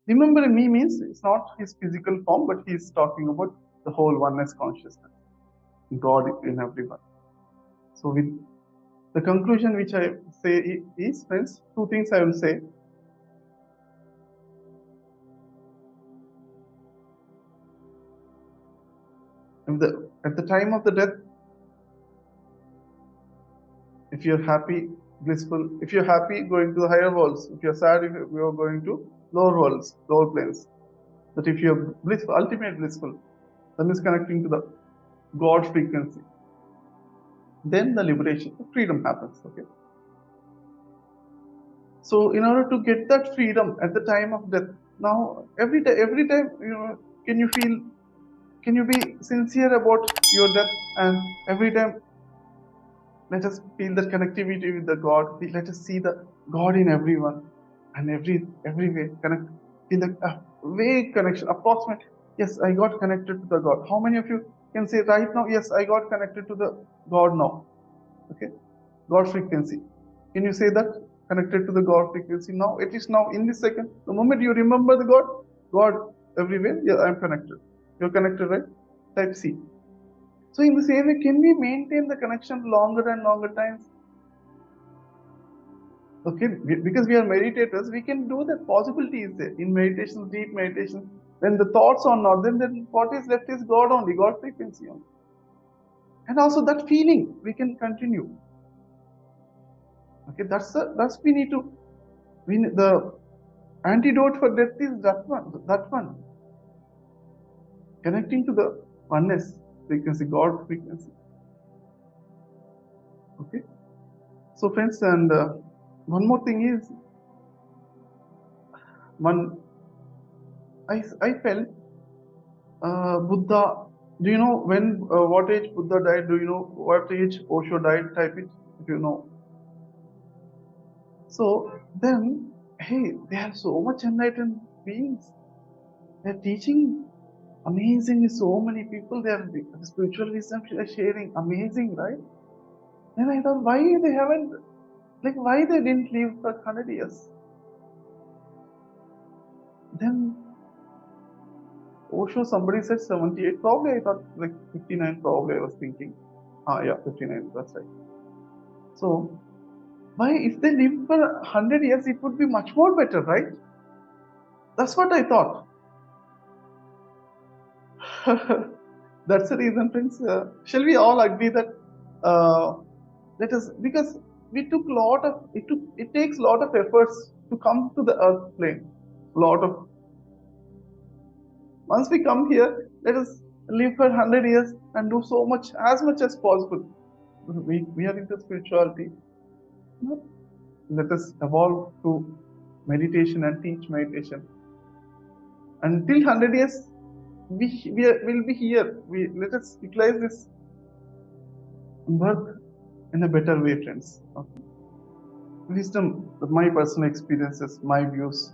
Remember me means it's not his physical form, but he's talking about the whole oneness consciousness, God in everyone. So with the conclusion which I say is, friends, two things I will say. At the time of the death, if you're happy, blissful, if you're happy, going to the higher worlds. If you're sad, you're going to lower worlds, lower planes. But if you're blissful, ultimate blissful, then is connecting to the God frequency. Then the liberation, freedom happens. Okay. So in order to get that freedom at the time of death, now every time, can you be sincere about your death, and every time let us feel that connectivity with the God. Let us see the God in everyone and every way. Feel the vague connection, approximate. Yes, I got connected to the God. How many of you can say right now? Yes, I got connected to the God now. Okay, God frequency. Can you say that? Connected to the God frequency now? At least now in this second, the moment you remember the God everywhere. Yeah, I'm connected. You're connected, right? Type C. So in the same way, can we maintain the connection longer and longer times? Okay, because we are meditators, we can do that. Possibility is there in meditation, deep meditation. When the thoughts are not, then what is left is God only, God frequency only. And also that feeling, we can continue. Okay, that's we need to. The antidote for death is that one. Connecting to the oneness frequency, God frequency. Okay. So friends, and one more thing is, I felt Buddha. Do you know when, what age Buddha died? Do you know what age Osho died? Type it if you know. So then, hey, they are so much enlightened beings. They are teaching amazingly so many people. They are spiritual wisdom sharing, amazing, right? Then I thought, why they haven't, why they didn't live for 100 years? Then Osho, somebody said 78. Probably I thought 59. Probably I was thinking. Yeah, 59. That's right. So why, if they live for 100 years, it would be much more better, right? That's what I thought. That's the reason, friends. Shall we all agree that because we took it takes a lot of efforts to come to the earth plane. Once we come here, let us live for 100 years and do so much, as much as possible. We are into spirituality. Let us evolve to meditation and teach meditation. Until 100 years, we'll be here. Let us utilize this birth in a better way, friends. Okay. Wisdom, my personal experiences, my views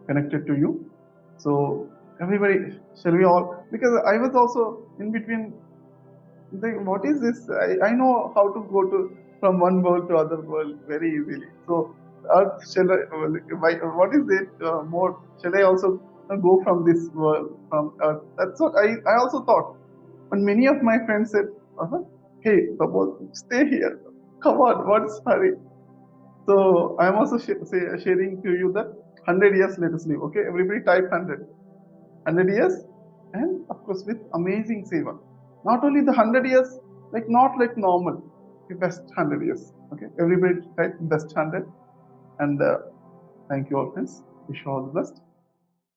connected to you. So everybody, shall we all? Because I was also in between. What is this? I know how to go from one world to other world very easily. So shall I? What is it more? Shall I also go from this world from Earth? That's what I also thought. But many of my friends said, "Hey, Prabodh, stay here. Come on, what's hurry?" So I'm also sharing to you that 100 years let us live. Okay, everybody type 100 years, and of course with amazing seva. Not only the 100 years, not like normal, the best 100 years. Okay, everybody type best 100, and thank you all, friends. Wish you all the best.